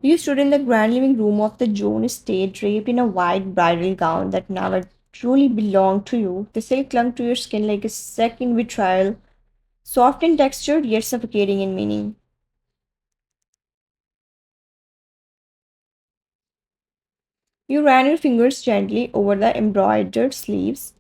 You stood in the grand living room of the Joan estate, draped in a white bridal gown that never truly belonged to you. The silk clung to your skin like a second betrayal, soft in texture yet suffocating in meaning. You ran your fingers gently over the embroidered sleeves,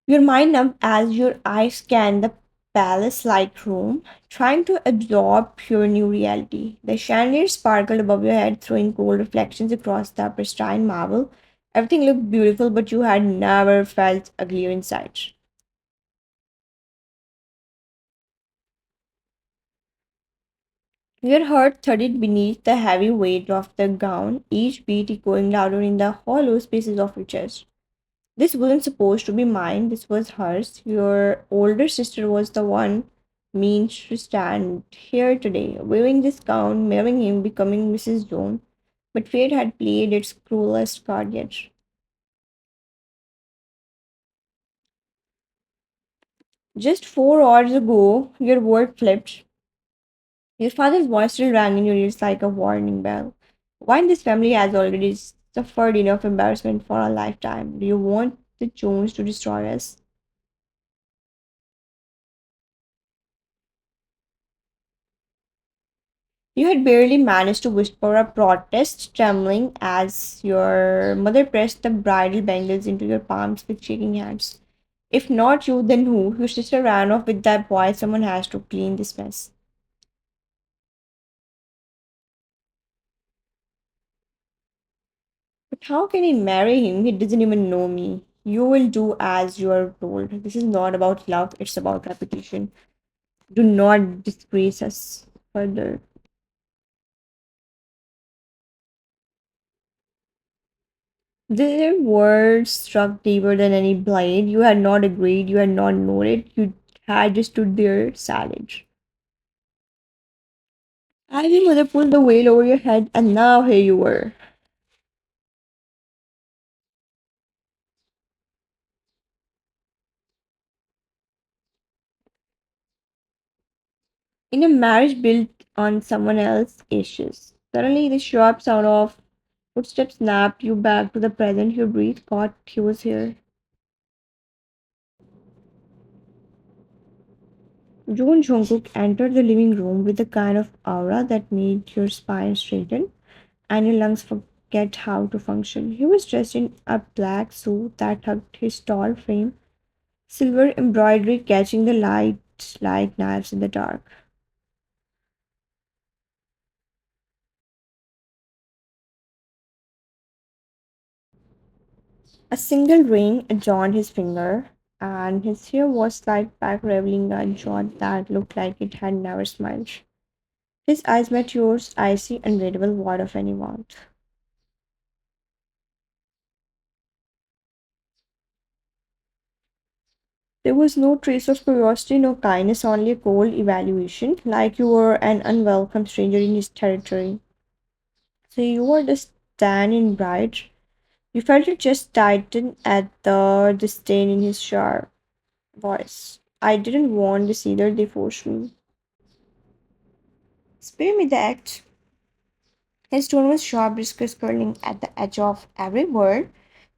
your mind numb as your eyes scanned the palace like room, trying to absorb pure new reality. The chandelier sparkled above your head, throwing cold reflections across the pristine marble. Everything looked beautiful, but you had never felt uglier inside. Your heart thudded beneath the heavy weight of the gown, each beat echoing louder in the hollow spaces of your chest. This wasn't supposed to be mine, this was hers. Your older sister was the one meant to stand here today, wearing this gown, marrying him, becoming Mrs. Jones. But fate had played its cruelest card yet. Just 4 hours ago, your world flipped. Your father's voice still rang in your ears like a warning bell. Why this family has already suffered enough embarrassment for a lifetime? Do you want the Jones to destroy us? You had barely managed to whisper a protest, trembling as your mother pressed the bridal bangles into your palms with shaking hands. If not you, then who? Your sister ran off with that boy. Someone has to clean this mess. But how can I marry him? He doesn't even know me. You will do as you are told. This is not about love, it's about reputation. Do not disgrace us further. Their words struck deeper than any blade. You had not agreed, you had not known it, you had just stood there silent. And your mother pulled the veil over your head, and now here you were. In a marriage built on someone else's ashes. Suddenly, the sharp sound of footsteps snapped you back to the present. Your breath caught he was here. Jungkook entered the living room with a kind of aura that made your spine straighten and your lungs forget how to function. He was dressed in a black suit that hugged his tall frame, silver embroidery catching the light like knives in the dark. A single ring adorned his finger, and his hair was slicked back, revealing a jaw that looked like it had never smiled. His eyes met yours, icy, unreadable, void of any warmth. There was no trace of curiosity, no kindness, only a cold evaluation, like you were an unwelcome stranger in his territory. So you were the standing bright. You felt it just tighten at the disdain in his sharp voice. I didn't want this either, they forced me. Spare me the act. His tone was sharp, whiskers curling at the edge of every word.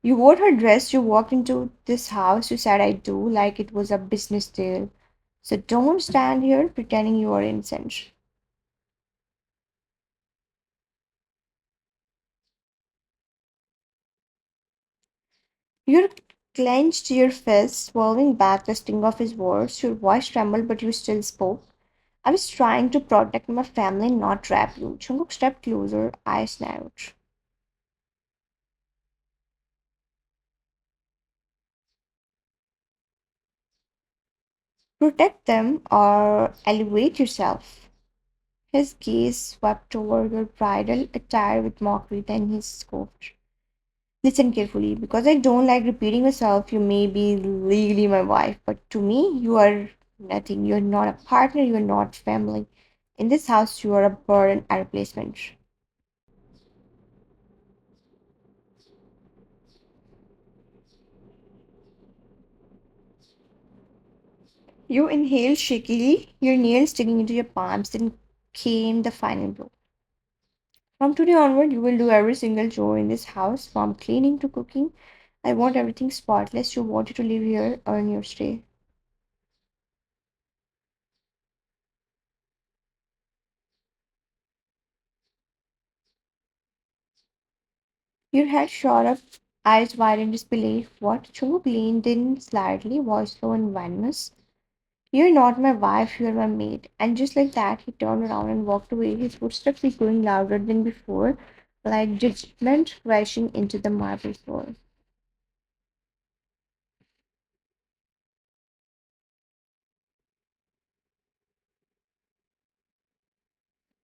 You wore her dress, you walked into this house, you said I do, like it was a business deal. So don't stand here pretending you are innocent. You clenched your fist, swallowing back the sting of his words. Your voice trembled, but you still spoke. I was trying to protect my family, not trap you. Jungkook stepped closer, eyes narrowed. Protect them or elevate yourself. His gaze swept over your bridal attire with mockery, then he scoffed. Listen carefully, because I don't like repeating myself. You may be legally my wife, but to me, you are nothing. You're not a partner, you're not family. In this house, you are a burden, a replacement. You inhaled shakily, your nails digging into your palms, then came the final blow. From today onward, you will do every single chore in this house, from cleaning to cooking. I want everything spotless. You want you to live here, earn your stay. Your head shot up, eyes wide in disbelief. What? Jungkook leaned in slightly, voice low and venomous. You're not my wife, you're my maid. And just like that, he turned around and walked away, his footsteps echoing louder than before, like judgment crashing into the marble floor.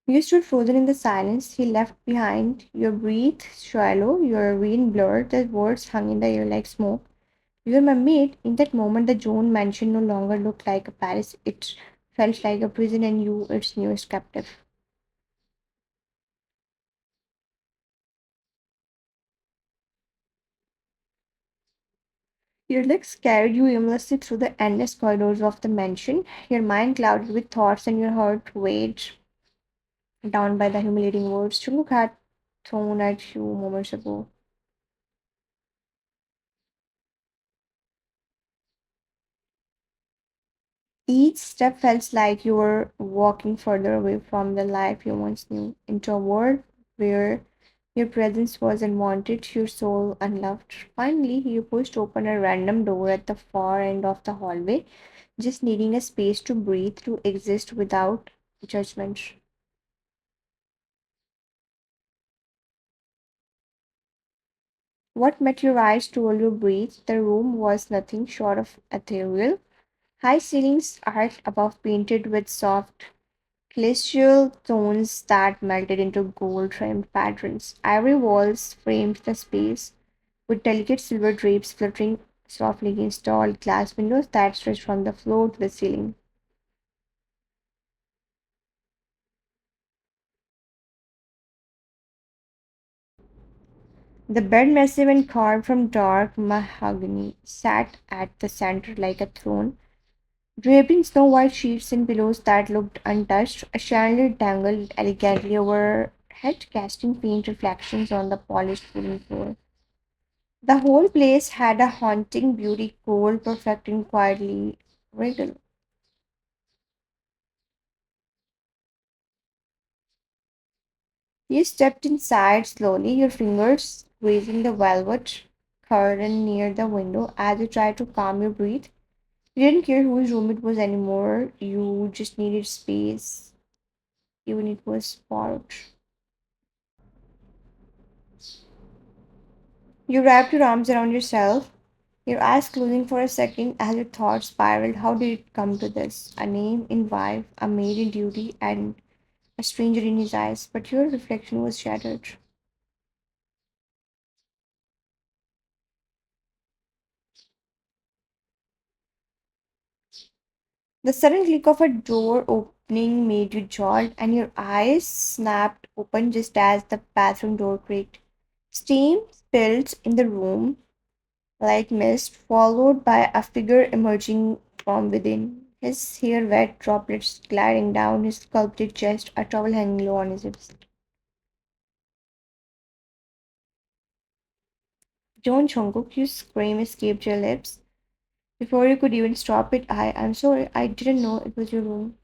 You stood frozen in the silence he left behind, your breath shallow, your vision blurred, the words hung in the air like smoke. You're my mate. In that moment, the Joan mansion no longer looked like a palace. It felt like a prison, and you, its newest captive. Your legs carried you aimlessly through the endless corridors of the mansion, your mind clouded with thoughts and your heart weighed down by the humiliating words Chungkook had thrown at you moments ago. Each step felt like you were walking further away from the life you once knew, into a world where your presence was unwanted, your soul unloved. Finally, you pushed open a random door at the far end of the hallway, just needing a space to breathe, to exist without judgment. What met your eyes told you breathe. The room was nothing short of ethereal. High ceilings arched above, painted with soft celestial tones that melted into gold trimmed patterns. Ivory walls framed the space, with delicate silver drapes fluttering softly against tall glass windows that stretched from the floor to the ceiling. The bed, massive and carved from dark mahogany, sat at the center like a throne, draping snow white sheets and pillows that looked untouched. A chandelier dangled elegantly overhead, casting faint reflections on the polished wooden floor. The whole place had a haunting beauty, cold, perfect, and quietly regal. You stepped inside slowly, your fingers grazing the velvet curtain near the window as you tried to calm your breath. You didn't care whose room it was anymore, you just needed space, even it was borrowed. You wrapped your arms around yourself, your eyes closing for a second as your thoughts spiraled. How did it come to this? A name in wife, a maid in duty, and a stranger in his eyes. But your reflection was shattered. The sudden click of a door opening made you jolt, and your eyes snapped open just as the bathroom door creaked. Steam spilled in the room like mist, followed by a figure emerging from within. His hair wet, droplets gliding down his sculpted chest, a towel hanging low on his hips. John Jungkook, you scream escaped your lips. Before you could even stop it, I'm sorry, I didn't know it was your room.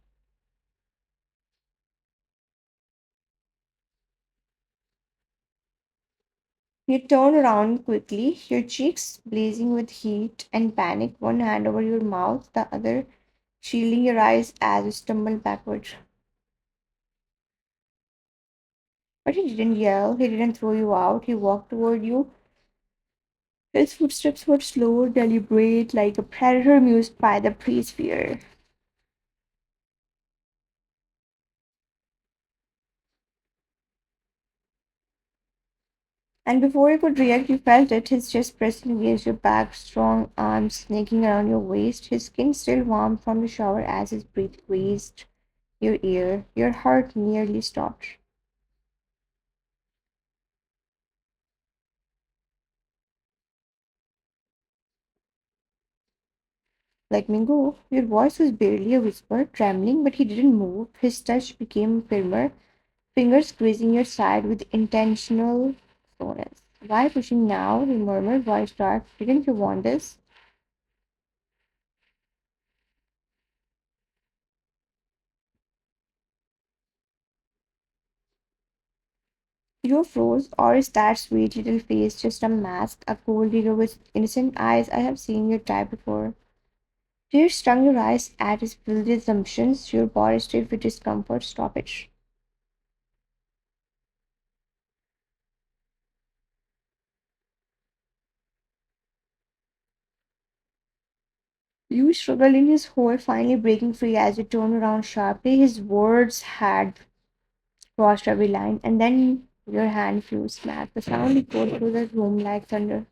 You turn around quickly, your cheeks blazing with heat and panic, one hand over your mouth, the other shielding your eyes as you stumble backward. But he didn't yell, he didn't throw you out, he walked toward you. His footsteps were slow, deliberate, like a predator amused by the pre's fear. And before you could react, you felt it, his chest pressing against your back, strong arms snaking around your waist, his skin still warm from the shower as his breath grazed your ear. Your heart nearly stopped. Let me go. Your voice was barely a whisper, trembling, but he didn't move. His touch became firmer, fingers squeezing your side with intentional slowness. Why pushing now? He murmured, voice dark. Didn't you want this? You froze, or is that sweet little face just a mask, a cold hero with innocent eyes? I have seen your type before. Tears stung your eyes at his filthy assumptions, your body stiff with discomfort. Stop it. You struggled in his hold, finally breaking free as you turned around sharply. His words had crossed every line, and then your hand flew smack. The sound echoed through the room like thunder.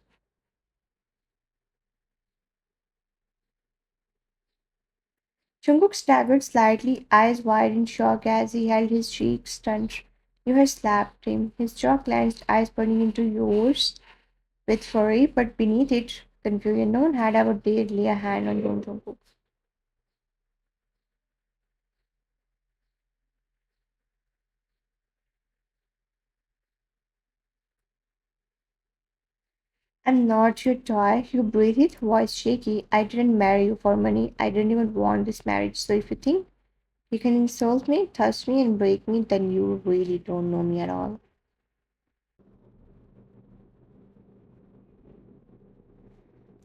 Jungkook staggered slightly, eyes wide in shock as he held his cheek stunned. You had slapped him, his jaw clenched, eyes burning into yours with fury, but beneath it, confusion. No one had ever dared lay a hand on Jungkook. I'm not your toy, you breathed, voice shaky. I didn't marry you for money. I didn't even want this marriage. So if you think you can insult me, touch me, and break me, then you really don't know me at all.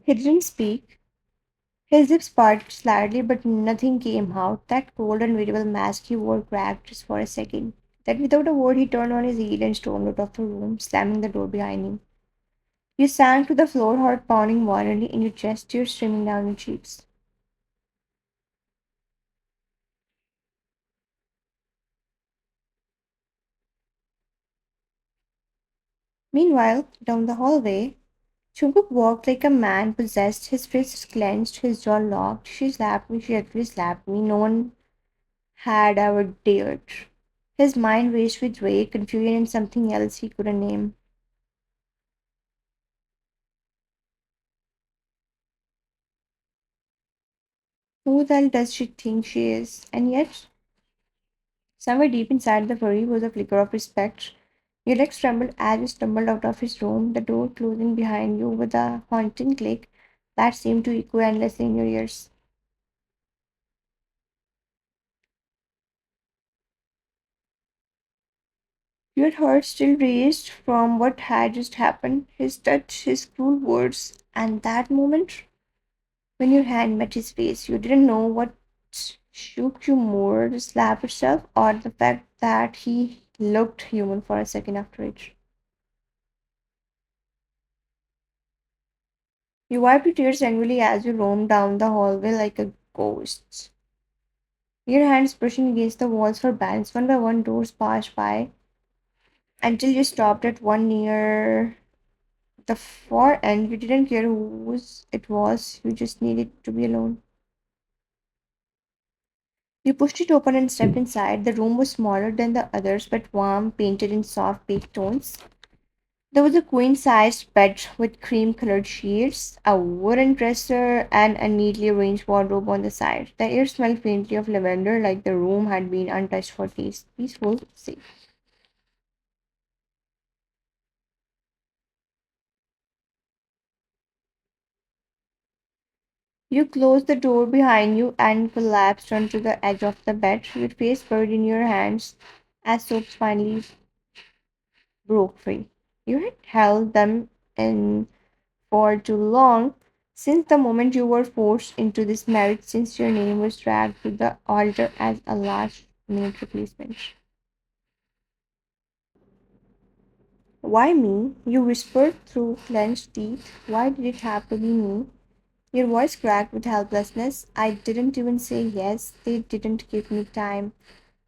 He didn't speak. His lips parted slightly, but nothing came out. That cold, unreadable mask he wore cracked just for a second. Then, without a word, he turned on his heel and stormed out of the room, slamming the door behind him. You sank to the floor, heart pounding violently in your chest, tears streaming down your cheeks. Meanwhile, down the hallway, Jungkook walked like a man possessed, his fists clenched, his jaw locked. She slapped me, she actually slapped me. No one had ever dared. His mind raced with rage, confusion, and something else he couldn't name. Who the hell does she think she is? And yet, somewhere deep inside the furry was a flicker of respect. Your legs trembled as you stumbled out of his room, the door closing behind you with a haunting click that seemed to echo endlessly in your ears. Your heart still raced from what had just happened, his touch, his cruel words, and that moment when your hand met his face, you didn't know what shook you more, the slap itself or the fact that he looked human for a second after it. You wiped your tears angrily as you roamed down the hallway like a ghost. Your hands brushing against the walls for balance. One by one, doors passed by until you stopped at one near the far end. You didn't care whose it was, you just needed to be alone. You pushed it open and stepped inside. The room was smaller than the others, but warm, painted in soft beige tones. There was a queen sized bed with cream colored sheets, a wooden dresser, and a neatly arranged wardrobe on the side. The air smelled faintly of lavender, like the room had been untouched for days. Peaceful, safe. You closed the door behind you and collapsed onto the edge of the bed, your face buried in your hands as soaps finally broke free. You had held them in for too long, since the moment you were forced into this marriage, since your name was dragged to the altar as a last minute replacement. Why me? You whispered through clenched teeth. Why did it have to be me? Your voice cracked with helplessness. I didn't even say yes. They didn't give me time.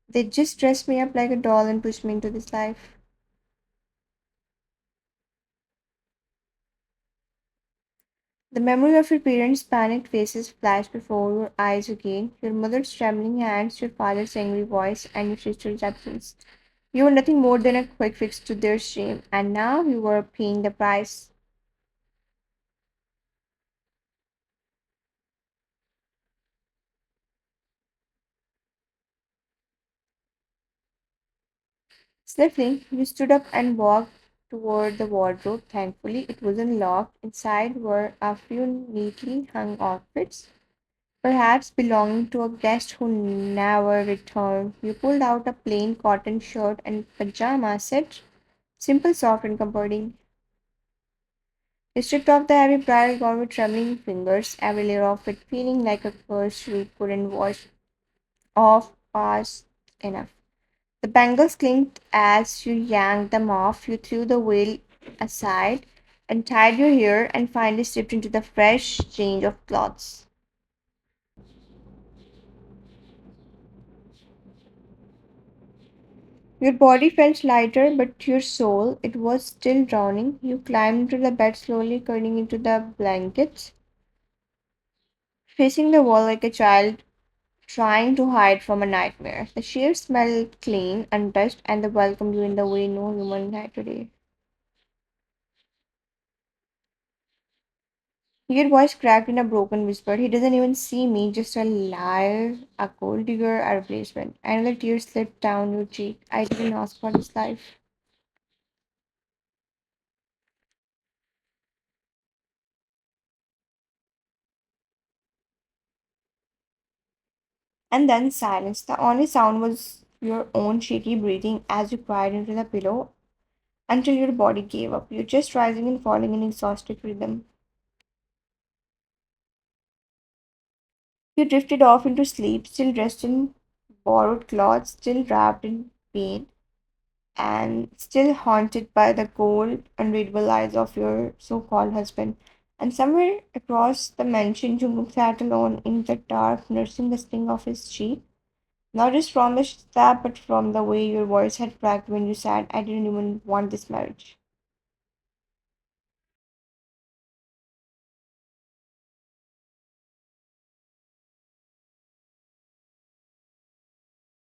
They just dressed me up like a doll and pushed me into this life. The memory of your parents' panicked faces flashed before your eyes again. Your mother's trembling hands, your father's angry voice, and your sister's absence. You were nothing more than a quick fix to their shame, and now you were paying the price. Sniffling, you stood up and walked toward the wardrobe. Thankfully, it wasn't locked. Inside were a few neatly hung outfits, perhaps belonging to a guest who never returned. You pulled out a plain cotton shirt and pajama set, simple, soft, and comforting. You stripped off the heavy bridal gown with trembling fingers, every layer of it feeling like a curse you couldn't wash off fast enough. The bangles clinked as you yanked them off. You threw the veil aside and tied your hair and finally slipped into the fresh change of clothes. Your body felt lighter, but your soul, it was still drowning. You climbed into the bed slowly, curling into the blankets, facing the wall like a child trying to hide from a nightmare. The sheets smelled clean, untouched, and they welcomed you in the way no human had today. Your voice cracked in a broken whisper. He doesn't even see me, just a liar, a gold digger, a replacement. Another tear slipped down your cheek. I didn't ask for this life. And then silence. The only sound was your own shaky breathing as you cried into the pillow until your body gave up. You're just rising and falling in exhausted rhythm. You drifted off into sleep, still dressed in borrowed clothes, still wrapped in pain, and still haunted by the cold, unreadable eyes of your so called husband. And somewhere across the mansion, Jungkook sat alone in the dark, nursing the sting of his cheek. Not just from the stab, but from the way your voice had cracked when you said, I didn't even want this marriage.